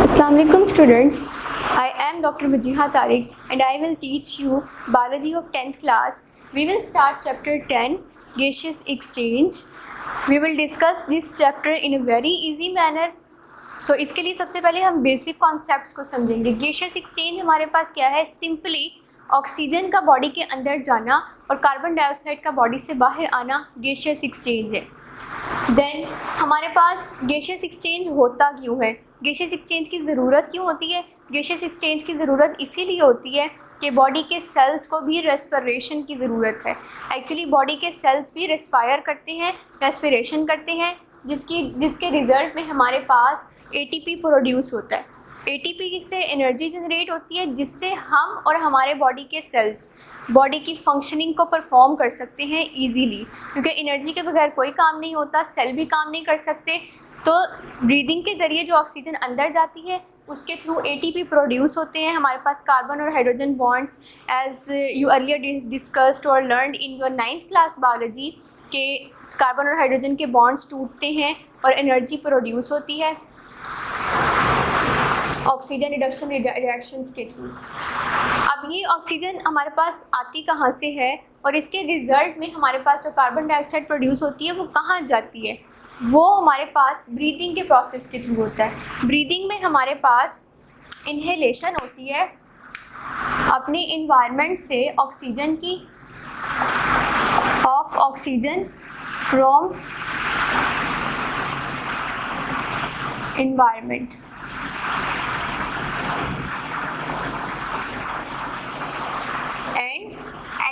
Assalamualaikum students, I am Dr. Wajiha Tariq and I will teach you biology of 10th class. We will start chapter 10, gaseous exchange. We will discuss this chapter in a very easy manner. So इसके लिए सबसे पहले हम basic concepts को समझेंगे. Gaseous exchange हमारे पास क्या है? सिंपली ऑक्सीजन का बॉडी के अंदर जाना और कार्बन डाइऑक्साइड का बॉडी से बाहर आना गेशियस एक्सचेंज है. देन हमारे पास गेशियस एक्सचेंज होता क्यों है? गेशियस एक्सचेंज की ज़रूरत क्यों होती है? गेशियस एक्सचेंज की ज़रूरत इसीलिए होती है कि बॉडी के सेल्स को भी रेस्पिरेशन की ज़रूरत है. एक्चुअली बॉडी के सेल्स भी रेस्पायर करते हैं, रेस्पिरेशन करते हैं, जिसके रिज़ल्ट में हमारे पास एटीपी प्रोड्यूस होता है. एटीपी से एनर्जी जनरेट होती है जिससे हम और हमारे बॉडी के सेल्स बॉडी की फंक्शनिंग को परफॉर्म कर सकते हैं इजीली, क्योंकि एनर्जी के बगैर कोई काम नहीं होता, सेल भी काम नहीं कर सकते. तो ब्रीदिंग के ज़रिए जो ऑक्सीजन अंदर जाती है उसके थ्रू एटीपी प्रोड्यूस होते हैं. हमारे पास कार्बन और hydrogen bonds, as you earlier discussed और learned in your 9th class biology, के कार्बन और हाइड्रोजन के बॉन्ड्स टूटते हैं और एनर्जी प्रोड्यूस होती है ऑक्सीजन रिडक्शन रिएक्शंस के थ्रू. अब ये ऑक्सीजन हमारे पास आती कहाँ से है और इसके रिज़ल्ट में हमारे पास जो कार्बन डाइऑक्साइड प्रोड्यूस होती है वो कहाँ जाती है? वो हमारे पास ब्रीदिंग के प्रोसेस के थ्रू होता है. ब्रीदिंग में हमारे पास इन्हेलेशन होती है अपने इन्वायरमेंट से ऑक्सीजन की, of oxygen from environment.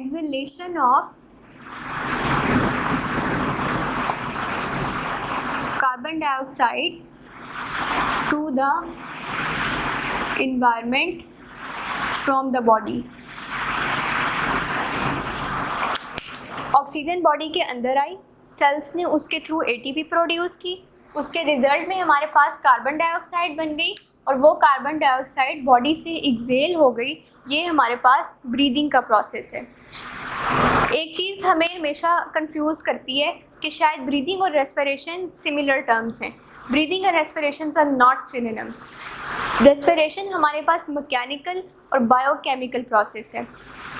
Exhalation of carbon dioxide to the environment from the body. Oxygen body के अंदर आई, सेल्स ने उसके थ्रू एटीपी प्रोड्यूस की, उसके रिजल्ट में हमारे पास कार्बन डाइऑक्साइड बन गई और वो कार्बन डाइऑक्साइड बॉडी से एक्सेल हो गई. ये हमारे पास ब्रीदिंग का प्रोसेस है. एक चीज़ हमें हमेशा कंफ्यूज करती है कि शायद ब्रीदिंग और रेस्पिरेशन सिमिलर टर्म्स हैं. ब्रीदिंग और respiration are not synonyms. Respiration हमारे पास मैकेनिकल और बायोकेमिकल प्रोसेस है.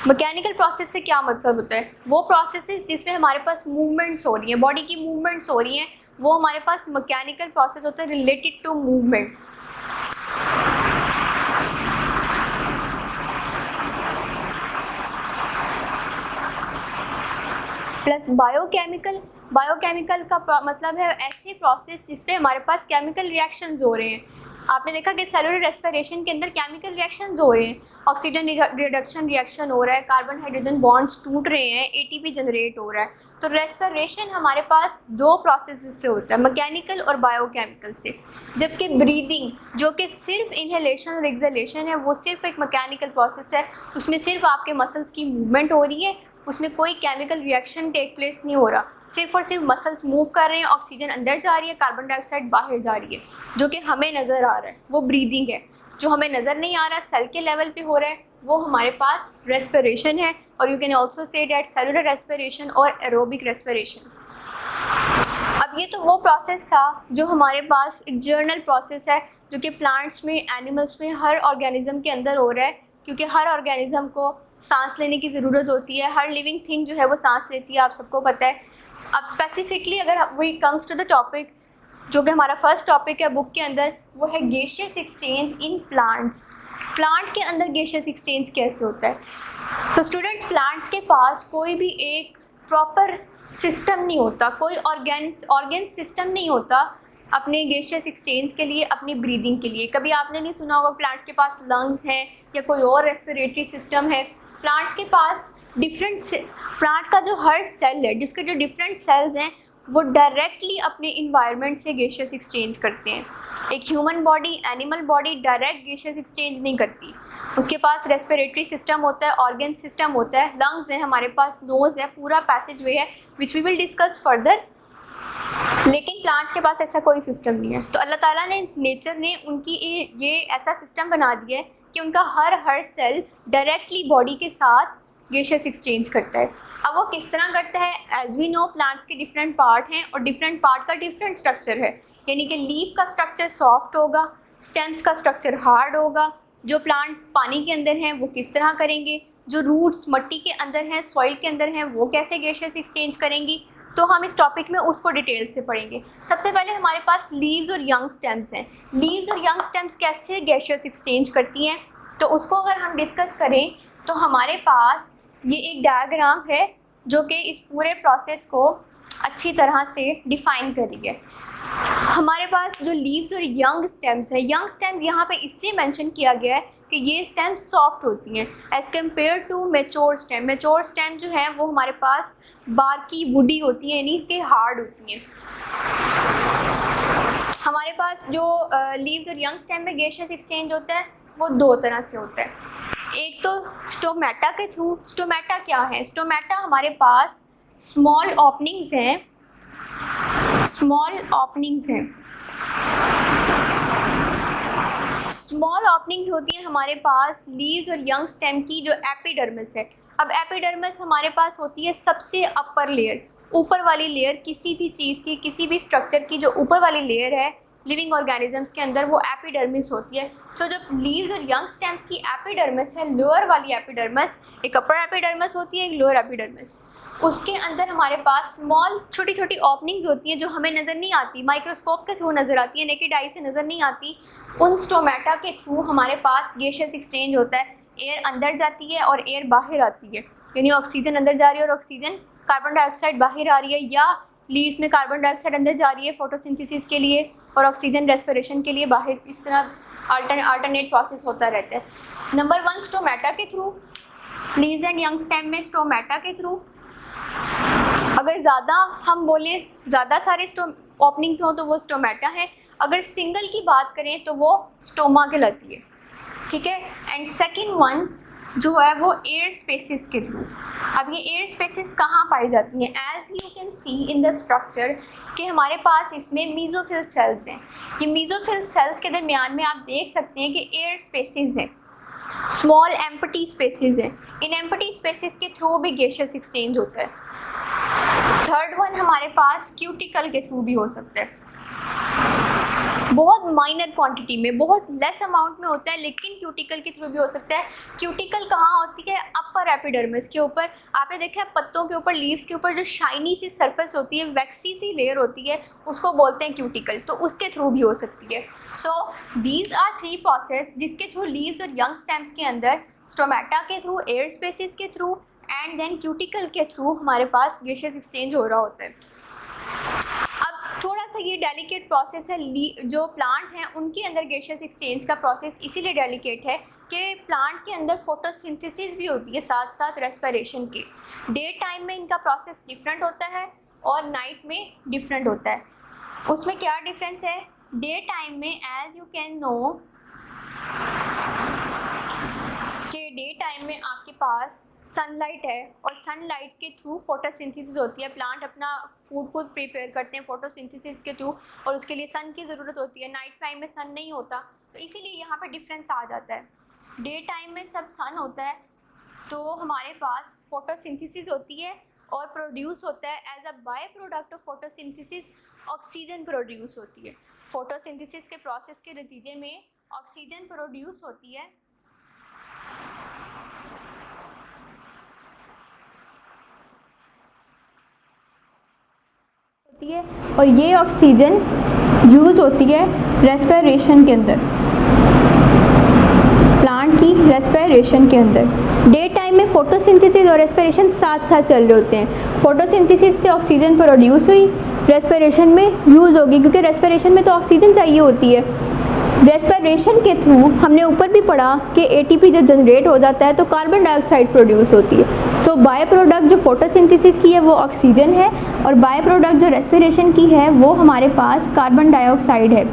मैकेनिकल प्रोसेस से क्या मतलब होता है? वो प्रोसेसेस जिसमें हमारे पास मूवमेंट्स हो रही हैं, बॉडी की मूवमेंट्स हो रही हैं, वो हमारे पास मैकेनिकल प्रोसेस होता है related to movements. Plus biochemical का मतलब है ऐसे प्रोसेस जिसपे हमारे पास केमिकल रिएक्शंस हो रहे हैं. आपने देखा कि सेलुलर रेस्पिरेशन के अंदर केमिकल रिएक्शंस हो रहे हैं, ऑक्सीजन रिडक्शन रिएक्शन हो रहा है, कार्बन हाइड्रोजन बॉन्ड्स टूट रहे हैं, एटीपी जनरेट हो रहा है. तो रेस्पिरेशन हमारे पास दो प्रोसेस से होता है, मैकेनिकल और बायोकेमिकल से. जबकि ब्रीदिंग जो कि सिर्फ इनहेलेशन और एक्सहेलेशन है, वो सिर्फ एक मैकेनिकल प्रोसेस है. उसमें सिर्फ आपके मसल्स की मूवमेंट हो रही है, उसमें कोई केमिकल रिएक्शन टेक प्लेस नहीं हो रहा. सिर्फ और सिर्फ मसल्स मूव कर रहे हैं, ऑक्सीजन अंदर जा रही है, कार्बन डाइऑक्साइड बाहर जा रही है. जो कि हमें नज़र आ रहा है वो ब्रीदिंग है. जो हमें नज़र नहीं आ रहा, सेल के लेवल पे हो रहा है, वो हमारे पास रेस्पिरेशन है. और you can also say that cellular respiration और एरोबिक रेस्पिरेशन. अब ये तो वो प्रोसेस था जो हमारे पास एक जर्नल प्रोसेस है, जो कि प्लांट्स में, एनिमल्स में, हर ऑर्गेनिज्म के अंदर हो रहा है, क्योंकि हर ऑर्गेनिज्म को सांस लेने की ज़रूरत होती है. हर लिविंग थिंग जो है वो सांस लेती है, आप सबको पता है. अब स्पेसिफिकली अगर we comes to the topic, जो कि हमारा फर्स्ट टॉपिक है बुक के अंदर, वो है gaseous exchange in plants. Plant के अंदर गेशियस एक्सचेंज कैसे होता है? तो स्टूडेंट्स, प्लांट्स के पास कोई भी एक प्रॉपर सिस्टम नहीं होता, कोई ऑर्गेन सिस्टम नहीं होता अपने गेशियस एक्सचेंज के लिए, अपनी ब्रीदिंग के लिए. कभी आपने नहीं सुना होगा प्लांट्स के पास लंग्स हैं या कोई और रेस्पिरेटरी सिस्टम है. प्लांट्स के पास प्लांट का जो हर सेल है, जिसके जो डिफरेंट सेल्स हैं, वो डायरेक्टली अपने इन्वायरमेंट से गेशियस एक्सचेंज करते हैं. एक human body, animal body direct gaseous exchange नहीं करती. उसके पास रेस्पिरेटरी सिस्टम होता है, ऑर्गन सिस्टम होता है, लंग्स हैं, हमारे पास नोज़ है, पूरा पैसेज वे है, which we will discuss further. लेकिन प्लांट्स के पास ऐसा कोई सिस्टम नहीं है. तो अल्लाह ताला ने, नेचर ने उनकी ये ऐसा सिस्टम बना दिया है कि उनका हर सेल डायरेक्टली बॉडी के साथ गैसियस एक्सचेंज करता है। अब वो किस तरह करता है, एज वी नो प्लांट्स के डिफरेंट पार्ट हैं और डिफरेंट पार्ट का डिफरेंट स्ट्रक्चर है, यानी कि लीफ का स्ट्रक्चर सॉफ्ट होगा, स्टेम्स का स्ट्रक्चर हार्ड होगा, जो प्लांट पानी के अंदर हैं वो किस तरह करेंगे, जो रूट्स मट्टी के अंदर हैं, सॉइल के अंदर हैं, वो कैसे गैसियस एक्सचेंज करेंगी, तो हम इस टॉपिक में उसको डिटेल से पढ़ेंगे। सबसे पहले हमारे पास लीव्स और यंग स्टेम्स हैं। लीव्स और यंग स्टेम्स कैसे गैसियस एक्सचेंज करती हैं, तो उसको अगर हम डिस्कस करें तो हमारे पास ये एक डायग्राम है जो कि इस पूरे प्रोसेस को अच्छी तरह से डिफाइन कर रही है। हमारे पास जो लीव्स और यंग स्टेम्स है, यंग स्टेम्स यहाँ पे इसलिए मेंशन किया गया है कि ये स्टेम्स सॉफ्ट होती हैं as compare to mature stem. Mature stem जो है वो हमारे पास बार्की वुडी होती है, यानी कि हार्ड होती हैं। हमारे पास जो लीव्स और यंग स्टेम में गैसियस एक्सचेंज होता है वो दो तरह से होता है। एक तो स्टोमेटा के थ्रू। स्टोमेटा क्या है, स्टोमेटा हमारे पास स्मॉल ओपनिंग्स हैं, स्मॉल ओपनिंग्स हैं, स्मॉल ओपनिंग्स होती हैं हमारे पास लीव्स और यंग स्टेम की, जो एपिडर्मिस है। अब एपिडर्मिस हमारे पास होती है सबसे अपर लेयर, ऊपर वाली लेयर किसी भी चीज़ की, किसी भी स्ट्रक्चर की जो ऊपर वाली लेयर है लिविंग ऑर्गेनिजम्स के अंदर, वो एपिडर्मिस होती है। तो जब लीव्स और यंग स्टेम्स की एपिडर्मिस है, लोअर वाली एपिडर्मिस, एक अपर एपिडर्मिस होती है, एक लोअर एपिडर्मिस, उसके अंदर हमारे पास स्मॉल छोटी छोटी ओपनिंग्स होती हैं जो हमें नज़र नहीं आती, माइक्रोस्कोप के थ्रू नज़र आती है, नेकेड आई से नज़र नहीं आती। उन स्टोमेटा के थ्रू हमारे पास गैसियस एक्सचेंज होता है, एयर अंदर जाती है और एयर बाहर आती है, यानी ऑक्सीजन अंदर जा रही है और ऑक्सीजन, कार्बन डाइऑक्साइड बाहर आ रही है, या लीव्स में कार्बन डाइऑक्साइड अंदर जा रही है फोटोसिंथेसिस के लिए और ऑक्सीजन रेस्पिरेशन के लिए बाहर। इस तरह अल्टरनेट प्रोसेस होता रहता है। नंबर 1 स्टोमेटा के through, leaves and young stem में स्टोमेटा के थ्रू। अगर ज़्यादा हम बोलें, ज़्यादा सारे ओपनिंग्स हों तो वो स्टोमेटा है, अगर सिंगल की बात करें तो वो स्टोमा कहलाती है, ठीक है। एंड सेकेंड वन जो है वो एयर स्पेसिस के थ्रू। अब ये एयर स्पेसिस कहाँ पाई जाती हैं, as you can see in the structure कि हमारे पास इसमें मीजोफिल सेल्स हैं। ये मीजोफिल सेल्स के दरमियान में आप देख सकते हैं कि एयर स्पेसिस हैं, स्मॉल एम्प्टी स्पेसिस हैं। इन एम्प्टी स्पेसिस के थ्रू भी गैसियस एक्सचेंज होता है। थर्ड वन हमारे पास क्यूटिकल के थ्रू भी हो सकता है, बहुत माइनर क्वांटिटी में, बहुत लेस अमाउंट में होता है, लेकिन क्यूटिकल के थ्रू भी हो सकता है। क्यूटिकल कहाँ होती है, अपर एपिडर्मिस के ऊपर। आपने देखा है पत्तों के ऊपर, लीव्स के ऊपर जो शाइनी सी सरफेस होती है, वैक्सी सी लेयर होती है, उसको बोलते हैं क्यूटिकल, तो उसके थ्रू भी हो सकती है। सो दीज आर 3 प्रोसेस जिसके थ्रू लीव्स और यंग स्टेम्स के अंदर, स्टोमेटा के थ्रू, एयर स्पेसिस के थ्रू एंड देन क्यूटिकल के थ्रू हमारे पास गैसियस एक्सचेंज हो रहा होता है। अब थोड़ा सा ये डेलिकेट प्रोसेस है, जो प्लांट हैं उनके अंदर गैसियस एक्सचेंज का प्रोसेस इसीलिए डेलिकेट है कि प्लांट के अंदर फोटोसिंथेसिस भी होती है साथ साथ रेस्पिरेशन के। डे टाइम में इनका प्रोसेस डिफरेंट होता है और नाइट में डिफरेंट होता है। उसमें क्या डिफरेंस है, डे टाइम में एज यू कैन नो कि डे टाइम में आपके पास सनलाइट है और सनलाइट के थ्रू फोटोसिंथेसिस होती है, प्लांट अपना फूड खुद प्रिपेयर करते हैं फोटोसिंथेसिस के थ्रू, और उसके लिए सन की ज़रूरत होती है। नाइट टाइम में सन नहीं होता, तो इसीलिए यहाँ पे डिफरेंस आ जाता है। डे टाइम में सब सन होता है तो हमारे पास फोटोसिंथेसिस होती है और प्रोड्यूस होता है as a by product of photosynthesis, oxygen produce होती है। फोटोसिंथेसिस के प्रोसेस के नतीजे में ऑक्सीजन प्रोड्यूस होती है। और ये ऑक्सीजन यूज़ होती है रेस्पिरेशन के अंदर, प्लांट की रेस्पिरेशन के अंदर। डे टाइम में फोटोसिंथेसिस और रेस्पिरेशन साथ साथ चल रहे होते हैं। फोटोसिंथेसिस से ऑक्सीजन प्रोड्यूस हुई, रेस्पिरेशन में यूज़ होगी, क्योंकि रेस्पिरेशन में तो ऑक्सीजन चाहिए होती है। रेस्पिरेशन के थ्रू हमने ऊपर भी पढ़ा कि एटीपी जब जनरेट हो जाता है तो कार्बन डाइऑक्साइड प्रोड्यूस होती है। सो बाय प्रोडक्ट जो फोटोसिंथेसिस की है वो ऑक्सीजन है, और बाय प्रोडक्ट जो रेस्पिरेशन की है वो हमारे पास कार्बन डाइऑक्साइड है।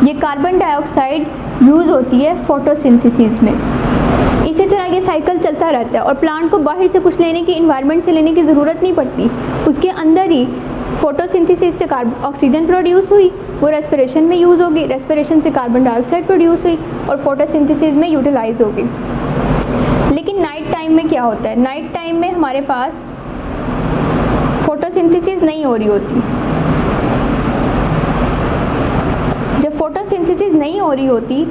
ये कार्बन डाइऑक्साइड यूज़ होती है फोटोसिंथेसिस में। इसी तरह ये साइकिल चलता रहता है और प्लांट को बाहर से कुछ लेने की, इन्वायरमेंट से लेने की ज़रूरत नहीं पड़ती, उसके अंदर ही फोटोसिंथेसिस से ऑक्सीजन प्रोड्यूस हुई, वो रेस्पिरेशन में यूज़ होगी, रेस्पिरेशन से कार्बन डाइऑक्साइड प्रोड्यूस हुई और फोटोसिंथेसिस में यूटिलाइज होगी। लेकिन नाइट टाइम टाइम में क्या होता है, नाइट टाइम में हमारे पास फोटोसिंथेसिस नहीं हो रही होती। जब फोटोसिंथेसिस नहीं हो रही होती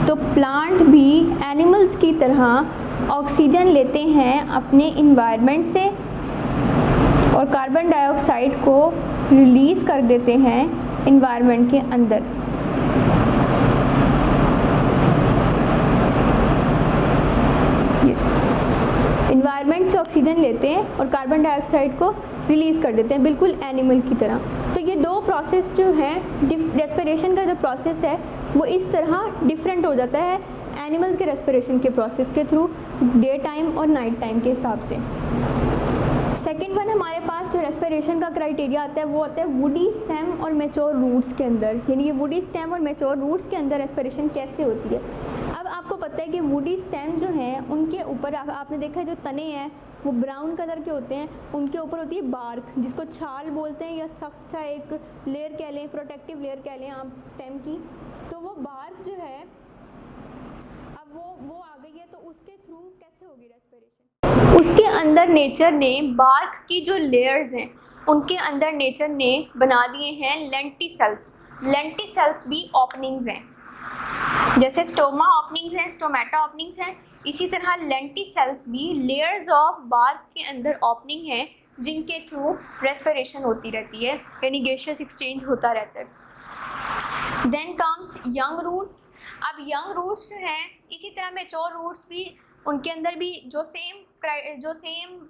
तो प्लांट भी एनिमल्स की तरह ऑक्सीजन लेते हैं अपने इन्वायरमेंट से और कार्बन डाइऑक्साइड को रिलीज़ कर देते हैं इन्वायरमेंट के अंदर। इन्वायरमेंट से ऑक्सीजन लेते हैं और कार्बन डाइऑक्साइड को रिलीज़ कर देते हैं, बिल्कुल एनिमल की तरह। तो ये दो प्रोसेस जो हैं, रेस्पिरेशन का जो प्रोसेस है वो इस तरह डिफरेंट हो जाता है एनिमल्स के रेस्पिरेशन के प्रोसेस के थ्रू, डे टाइम और नाइट टाइम के हिसाब से। सेकेंड वन हमारे पास जो रेस्पिरेशन का क्राइटेरिया आता है वो आता है वुडी स्टेम और मैच्योर रूट्स के अंदर, यानी ये वुडी स्टेम और मैच्योर रूट्स के अंदर रेस्पिरेशन कैसे होती है। अब आपको पता है कि वुडी स्टेम जो हैं उनके ऊपर आपने देखा है जो तने हैं वो ब्राउन कलर के होते हैं, उनके ऊपर होती है बार्क जिसको छाल बोलते हैं या सख्त सा एक लेयर कह लें, प्रोटेक्टिव लेयर कह लें आप स्टेम की। तो वो बार्क जो है अब वो आ गई है, तो उसके थ्रू कैसे होगी रेस्पिरेशन। उसके अंदर नेचर ने बार्क की जो लेयर्स हैं उनके अंदर नेचर ने बना दिए हैं लेंटिसेल्स। लेंटिसेल्स भी ओपनिंग्स हैं, जैसे स्टोमा ओपनिंग्स हैं, स्टोमेटा ओपनिंग्स हैं, इसी तरह लेंटिसेल्स भी लेयर्स ऑफ बार्क के अंदर ओपनिंग हैं जिनके थ्रू रेस्पिरेशन होती रहती है, यानी गैसियस एक्सचेंज होता रहता है। Then comes young roots. अब यंग रूट्स जो हैं इसी तरह मैच्योर रूट्स भी, उनके अंदर भी जो सेम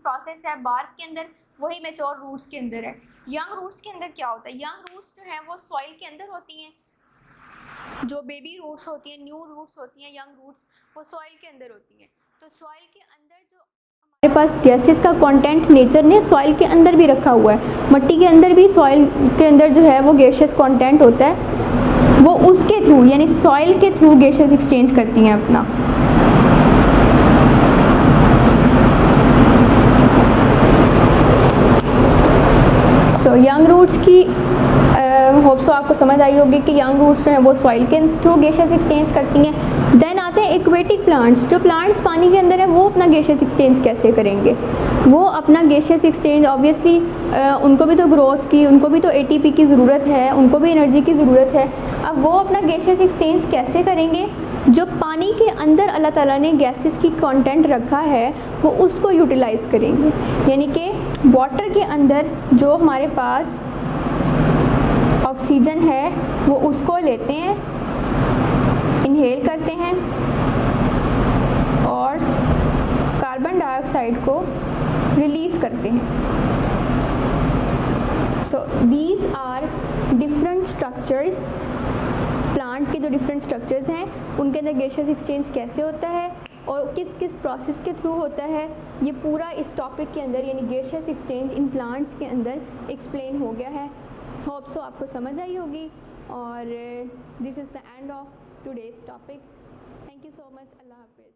प्रोसेस है बार्क के अंदर वही मैच्योर रूट्स के अंदर है। यंग रूट्स के अंदर क्या होता है, यंग रूट्स जो हैं वो सॉइल के अंदर होती हैं, जो बेबी रूट्स होती हैं, न्यू रूट्स होती हैं, यंग रूट्स वो सॉइल के अंदर होती हैं। तो सॉइल के अंदर जो हमारे पास गैसेस का कंटेंट नेचर ने सॉइल के अंदर भी रखा हुआ है, मट्टी के अंदर भी सॉइल के अंदर जो है वो गैसियस कंटेंट होता है, वो उसके थ्रू यानी सॉइल के थ्रू गैसेस एक्सचेंज करती हैं अपना। सो यंग रूट्स की होप सो आपको समझ आई होगी कि यंग रूट्स जो हैं वो सॉइल के थ्रू गैसेस एक्सचेंज करती हैं। देन आते हैं एक्वेटिक प्लांट्स। जो प्लांट्स पानी के अंदर है वो अपना गैसेस एक्सचेंज कैसे करेंगे, वो अपना गैसेस एक्सचेंज ऑब्वियसली उनको भी तो ग्रोथ की, उनको भी तो एटीपी की ज़रूरत है, उनको भी एनर्जी की ज़रूरत है। अब वो अपना गैसेस एक्सचेंज कैसे करेंगे, जो पानी के अंदर अल्लाह ताला ने गैसेस की कंटेंट रखा है वो उसको यूटिलाइज़ करेंगे, यानी कि वाटर के अंदर जो हमारे पास ऑक्सीजन है वो उसको लेते हैं, इनहेल करते हैं और कार्बन डाइऑक्साइड को रिलीज़ करते हैं। So these are different structures, plant के जो डिफरेंट स्ट्रक्चर्स हैं उनके अंदर गैसियस एक्सचेंज कैसे होता है और किस किस प्रोसेस के थ्रू होता है, ये पूरा इस टॉपिक के अंदर यानी गैसियस एक्सचेंज इन प्लांट्स के अंदर एक्सप्लेन हो गया है। होप सो आपको समझ आई होगी और this is the end of today's topic. Thank you so much. अल्लाह हाफिज़।